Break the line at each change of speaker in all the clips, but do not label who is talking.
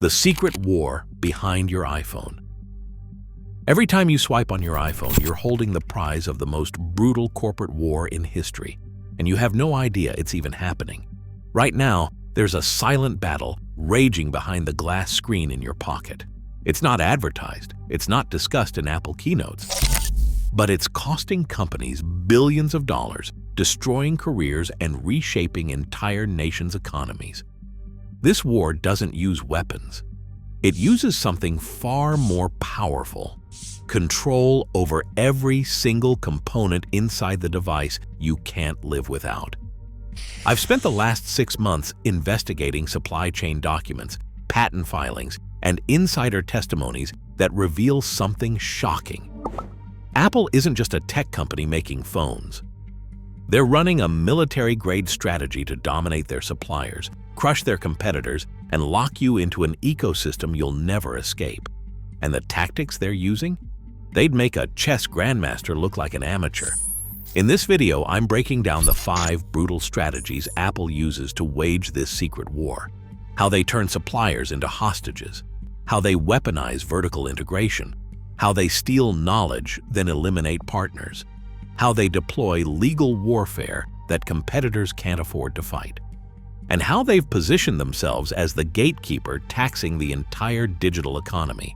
The secret war behind your iPhone. Every time you swipe on your iPhone, you're holding the prize of the most brutal corporate war in history, and you have no idea it's even happening. Right now, there's a silent battle raging behind the glass screen in your pocket. It's not advertised, it's not discussed in Apple keynotes, but it's costing companies billions of dollars, destroying careers and reshaping entire nations' economies. This war doesn't use weapons. It uses something far more powerful: control over every single component inside the device you can't live without. I've spent the last 6 months investigating supply chain documents, patent filings, and insider testimonies that reveal something shocking. Apple isn't just a tech company making phones. They're running a military-grade strategy to dominate their suppliers, crush their competitors, and lock you into an ecosystem you'll never escape. And the tactics they're using? They'd make a chess grandmaster look like an amateur. In this video, I'm breaking down the 5 brutal strategies Apple uses to wage this secret war. How they turn suppliers into hostages. How they weaponize vertical integration. How they steal knowledge, then eliminate partners. How they deploy legal warfare that competitors can't afford to fight. And how they've positioned themselves as the gatekeeper taxing the entire digital economy.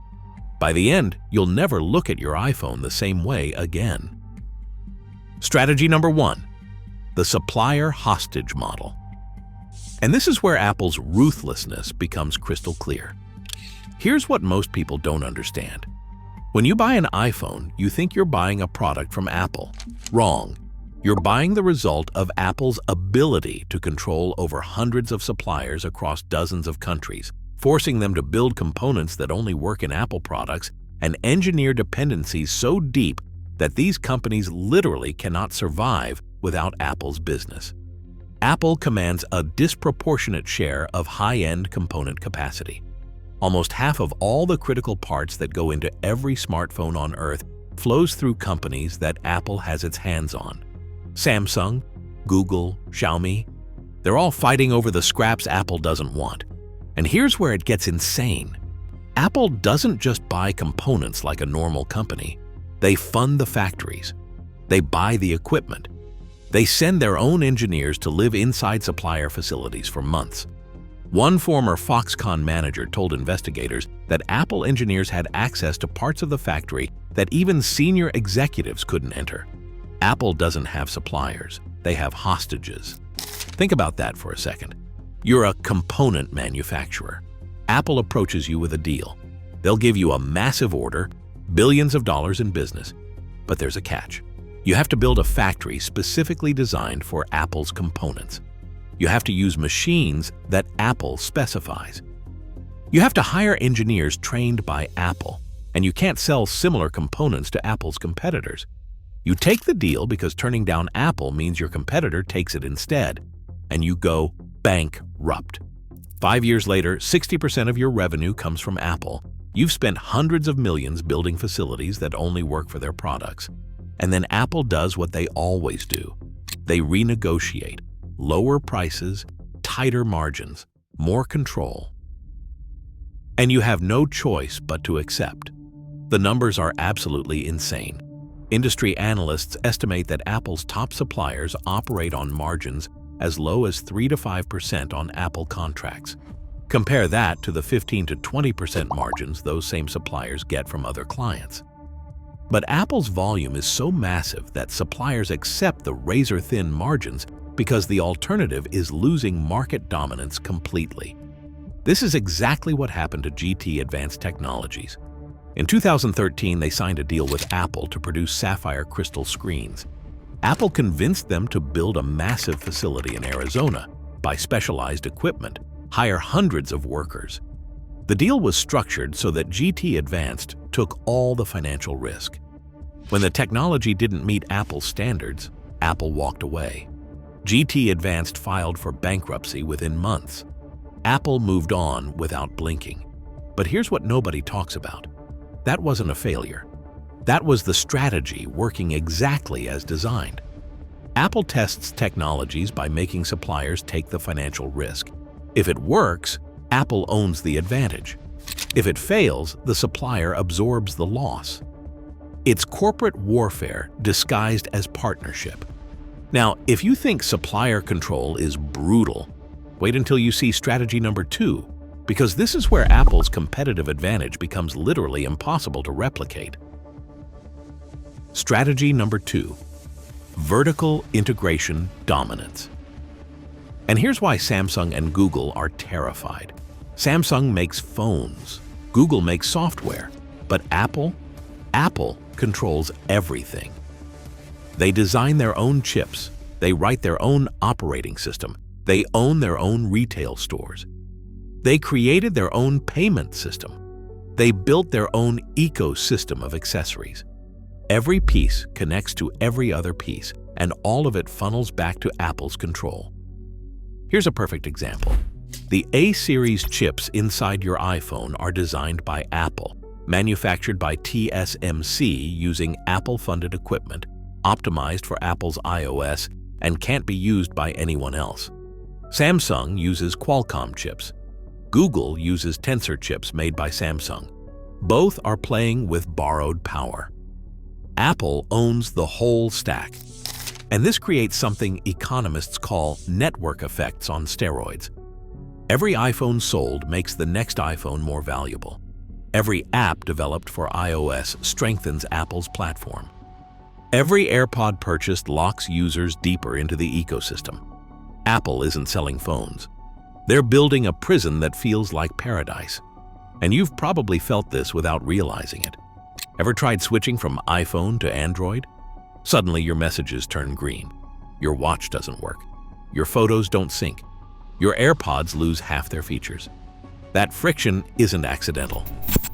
By the end, you'll never look at your iPhone the same way again. Strategy number 1. The supplier hostage model. And this is where Apple's ruthlessness becomes crystal clear. Here's what most people don't understand. When you buy an iPhone, you think you're buying a product from Apple. Wrong. You're buying the result of Apple's ability to control over hundreds of suppliers across dozens of countries, forcing them to build components that only work in Apple products and engineer dependencies so deep that these companies literally cannot survive without Apple's business. Apple commands a disproportionate share of high-end component capacity. Almost half of all the critical parts that go into every smartphone on Earth flows through companies that Apple has its hands on. Samsung, Google, Xiaomi, they're all fighting over the scraps Apple doesn't want. And here's where it gets insane. Apple doesn't just buy components like a normal company. They fund the factories. They buy the equipment. They send their own engineers to live inside supplier facilities for months. One former Foxconn manager told investigators that Apple engineers had access to parts of the factory that even senior executives couldn't enter. Apple doesn't have suppliers, they have hostages. Think about that for a second. You're a component manufacturer. Apple approaches you with a deal. They'll give you a massive order, billions of dollars in business, but there's a catch. You have to build a factory specifically designed for Apple's components. You have to use machines that Apple specifies. You have to hire engineers trained by Apple, and you can't sell similar components to Apple's competitors. You take the deal because turning down Apple means your competitor takes it instead, and you go bankrupt. 5 years later, 60% of your revenue comes from Apple. You've spent hundreds of millions building facilities that only work for their products. And then Apple does what they always do. They renegotiate, lower prices, tighter margins, more control. And you have no choice but to accept. The numbers are absolutely insane. Industry analysts estimate that Apple's top suppliers operate on margins as low as 3 to 5% on Apple contracts. Compare that to the 15 to 20% margins those same suppliers get from other clients. But Apple's volume is so massive that suppliers accept the razor-thin margins because the alternative is losing market dominance completely. This is exactly what happened to GT Advanced Technologies. In 2013, they signed a deal with Apple to produce sapphire crystal screens. Apple convinced them to build a massive facility in Arizona, buy specialized equipment, hire hundreds of workers. The deal was structured so that GT Advanced took all the financial risk. When the technology didn't meet Apple's standards, Apple walked away. GT Advanced filed for bankruptcy within months. Apple moved on without blinking. But here's what nobody talks about. That wasn't a failure. That was the strategy working exactly as designed. Apple tests technologies by making suppliers take the financial risk. If it works, Apple owns the advantage. If it fails, the supplier absorbs the loss. It's corporate warfare disguised as partnership. Now, if you think supplier control is brutal, wait until you see strategy number 2, because this is where Apple's competitive advantage becomes literally impossible to replicate. Strategy number 2, vertical integration dominance. And here's why Samsung and Google are terrified. Samsung makes phones, Google makes software, but Apple controls everything. They design their own chips, they write their own operating system, they own their own retail stores. They created their own payment system. They built their own ecosystem of accessories. Every piece connects to every other piece, and all of it funnels back to Apple's control. Here's a perfect example. The A-series chips inside your iPhone are designed by Apple, manufactured by TSMC using Apple-funded equipment, optimized for Apple's iOS, and can't be used by anyone else. Samsung uses Qualcomm chips. Google uses Tensor chips made by Samsung. Both are playing with borrowed power. Apple owns the whole stack. And this creates something economists call network effects on steroids. Every iPhone sold makes the next iPhone more valuable. Every app developed for iOS strengthens Apple's platform. Every AirPod purchased locks users deeper into the ecosystem. Apple isn't selling phones. They're building a prison that feels like paradise. And you've probably felt this without realizing it. Ever tried switching from iPhone to Android? Suddenly your messages turn green. Your watch doesn't work. Your photos don't sync. Your AirPods lose half their features. That friction isn't accidental.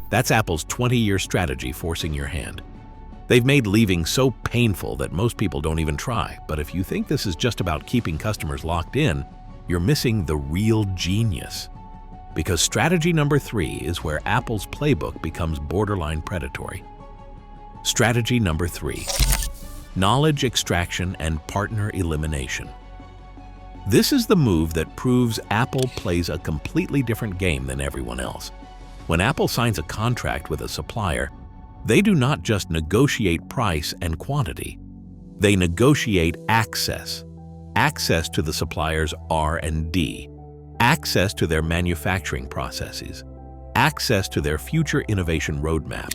That's Apple's 20-year strategy forcing your hand. They've made leaving so painful that most people don't even try. But if you think this is just about keeping customers locked in, you're missing the real genius. Because strategy number 3 is where Apple's playbook becomes borderline predatory. Strategy number 3, knowledge extraction and partner elimination. This is the move that proves Apple plays a completely different game than everyone else. When Apple signs a contract with a supplier, they do not just negotiate price and quantity. They negotiate access. Access to the supplier's R&D, access to their manufacturing processes, access to their future innovation roadmap.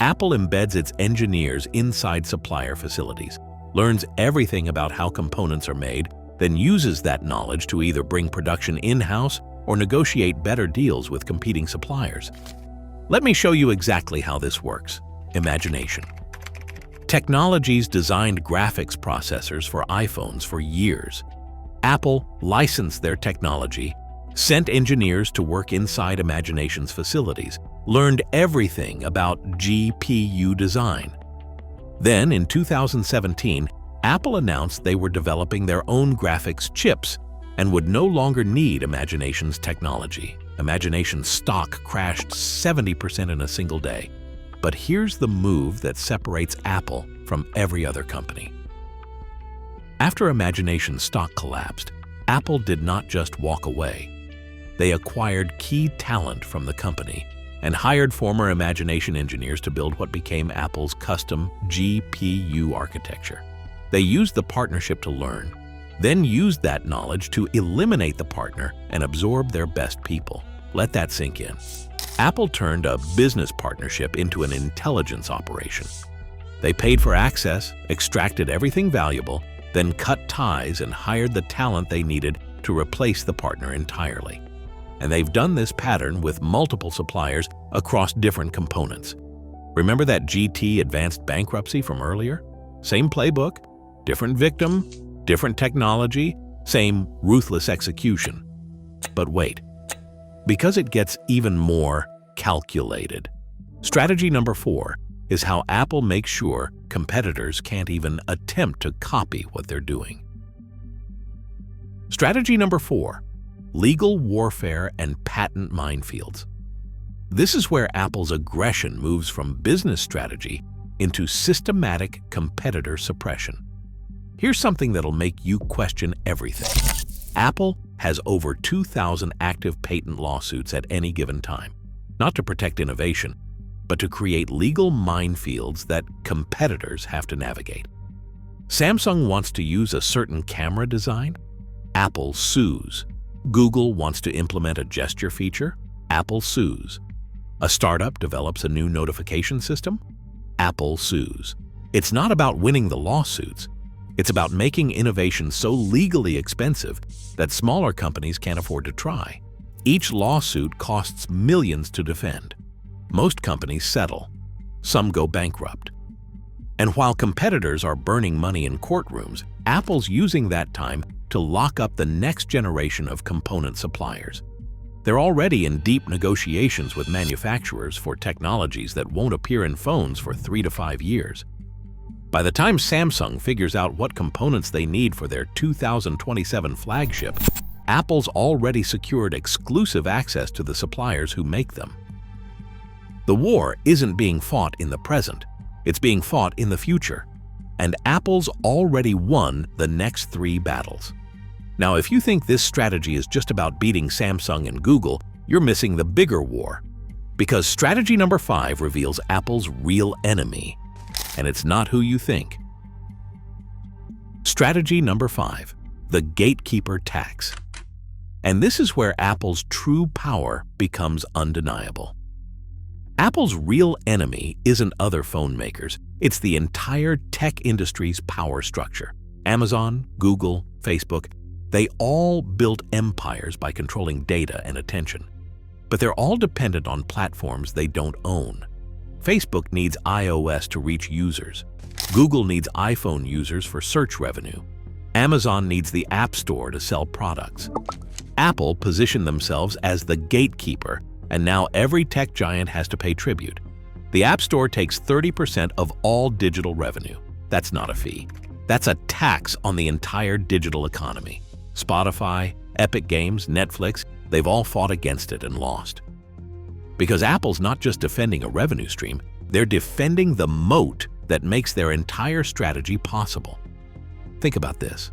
Apple embeds its engineers inside supplier facilities, learns everything about how components are made, then uses that knowledge to either bring production in-house or negotiate better deals with competing suppliers. Let me show you exactly how this works. Imagination. Technologies designed graphics processors for iPhones for years. Apple licensed their technology, sent engineers to work inside Imagination's facilities, learned everything about GPU design. Then, in 2017, Apple announced they were developing their own graphics chips and would no longer need Imagination's technology. Imagination's stock crashed 70% in a single day. But here's the move that separates Apple from every other company. After Imagination's stock collapsed, Apple did not just walk away. They acquired key talent from the company and hired former Imagination engineers to build what became Apple's custom GPU architecture. They used the partnership to learn, then used that knowledge to eliminate the partner and absorb their best people. Let that sink in. Apple turned a business partnership into an intelligence operation. They paid for access, extracted everything valuable, then cut ties and hired the talent they needed to replace the partner entirely. And they've done this pattern with multiple suppliers across different components. Remember that GT advanced bankruptcy from earlier? Same playbook, different victim, different technology, same ruthless execution. But wait, because it gets even more calculated. Strategy number 4 is how Apple makes sure competitors can't even attempt to copy what they're doing. Strategy number 4, legal warfare and patent minefields. This is where Apple's aggression moves from business strategy into systematic competitor suppression. Here's something that'll make you question everything. Apple has over 2,000 active patent lawsuits at any given time, not to protect innovation, but to create legal minefields that competitors have to navigate. Samsung wants to use a certain camera design? Apple sues. Google wants to implement a gesture feature? Apple sues. A startup develops a new notification system? Apple sues. It's not about winning the lawsuits. It's about making innovation so legally expensive that smaller companies can't afford to try. Each lawsuit costs millions to defend. Most companies settle. Some go bankrupt. And while competitors are burning money in courtrooms, Apple's using that time to lock up the next generation of component suppliers. They're already in deep negotiations with manufacturers for technologies that won't appear in phones for 3 to 5 years. By the time Samsung figures out what components they need for their 2027 flagship, Apple's already secured exclusive access to the suppliers who make them. The war isn't being fought in the present, it's being fought in the future. And Apple's already won the next 3 battles. Now, if you think this strategy is just about beating Samsung and Google, you're missing the bigger war. Because strategy number 5 reveals Apple's real enemy, and it's not who you think. Strategy number 5, the gatekeeper tax. And this is where Apple's true power becomes undeniable. Apple's real enemy isn't other phone makers, it's the entire tech industry's power structure. Amazon, Google, Facebook, they all built empires by controlling data and attention. But they're all dependent on platforms they don't own. Facebook needs iOS to reach users. Google needs iPhone users for search revenue. Amazon needs the App Store to sell products. Apple positioned themselves as the gatekeeper, and now every tech giant has to pay tribute. The App Store takes 30% of all digital revenue. That's not a fee. That's a tax on the entire digital economy. Spotify, Epic Games, Netflix, they've all fought against it and lost. Because Apple's not just defending a revenue stream, they're defending the moat that makes their entire strategy possible. Think about this.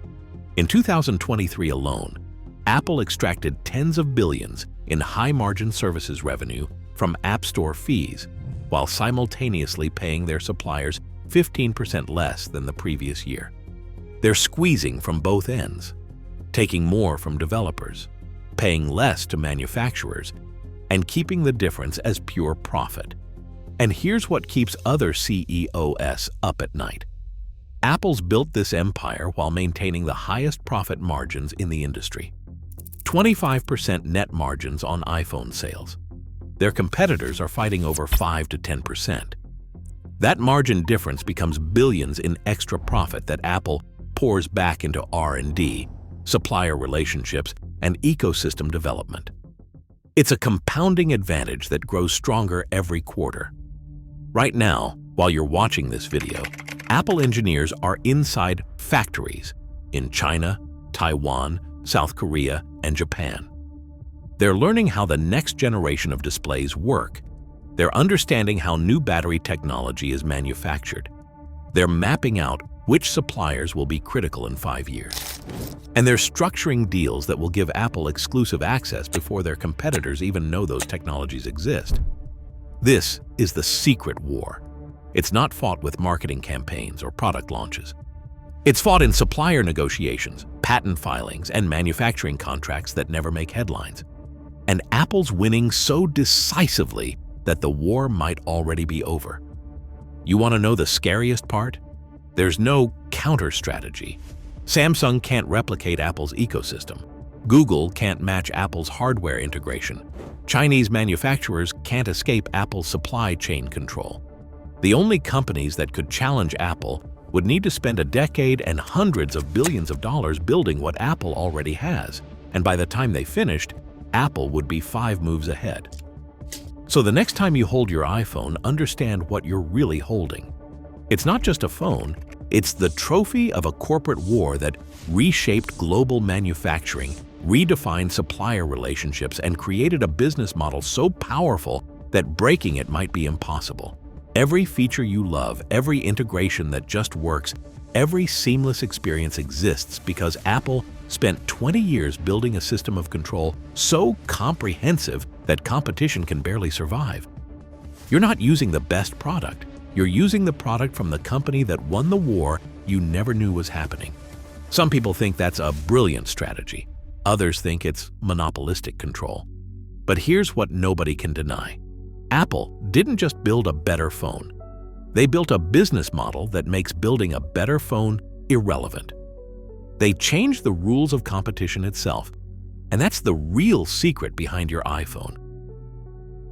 In 2023 alone, Apple extracted tens of billions in high-margin services revenue from App Store fees, while simultaneously paying their suppliers 15% less than the previous year. They're squeezing from both ends, taking more from developers, paying less to manufacturers, and keeping the difference as pure profit. And here's what keeps other CEOs up at night. Apple's built this empire while maintaining the highest profit margins in the industry. 25% net margins on iPhone sales. Their competitors are fighting over 5 to 10%. That margin difference becomes billions in extra profit that Apple pours back into R&D, supplier relationships, and ecosystem development. It's a compounding advantage that grows stronger every quarter. Right now, while you're watching this video, Apple engineers are inside factories in China, Taiwan, South Korea, and Japan. They're learning how the next generation of displays work. They're understanding how new battery technology is manufactured. They're mapping out which suppliers will be critical in 5 years. And they're structuring deals that will give Apple exclusive access before their competitors even know those technologies exist. This is the secret war. It's not fought with marketing campaigns or product launches. It's fought in supplier negotiations, patent filings, and manufacturing contracts that never make headlines. And Apple's winning so decisively that the war might already be over. You want to know the scariest part? There's no counter strategy. Samsung can't replicate Apple's ecosystem. Google can't match Apple's hardware integration. Chinese manufacturers can't escape Apple's supply chain control. The only companies that could challenge Apple would need to spend a decade and hundreds of billions of dollars building what Apple already has, and by the time they finished, Apple would be 5 moves ahead. So the next time you hold your iPhone, understand what you're really holding. It's not just a phone, it's the trophy of a corporate war that reshaped global manufacturing, redefined supplier relationships, and created a business model so powerful that breaking it might be impossible. Every feature you love, every integration that just works, every seamless experience exists because Apple spent 20 years building a system of control so comprehensive that competition can barely survive. You're not using the best product. You're using the product from the company that won the war you never knew was happening. Some people think that's a brilliant strategy. Others think it's monopolistic control. But here's what nobody can deny. Apple didn't just build a better phone. They built a business model that makes building a better phone irrelevant. They changed the rules of competition itself, and that's the real secret behind your iPhone.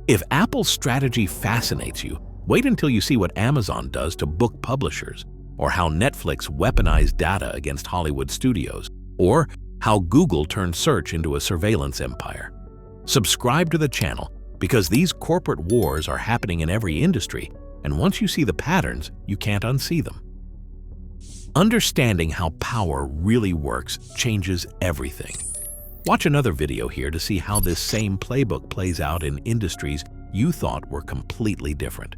If Apple's strategy fascinates you, wait until you see what Amazon does to book publishers, or how Netflix weaponized data against Hollywood studios, or how Google turned search into a surveillance empire. Subscribe to the channel because these corporate wars are happening in every industry, and once you see the patterns, you can't unsee them. Understanding how power really works changes everything. Watch another video here to see how this same playbook plays out in industries you thought were completely different.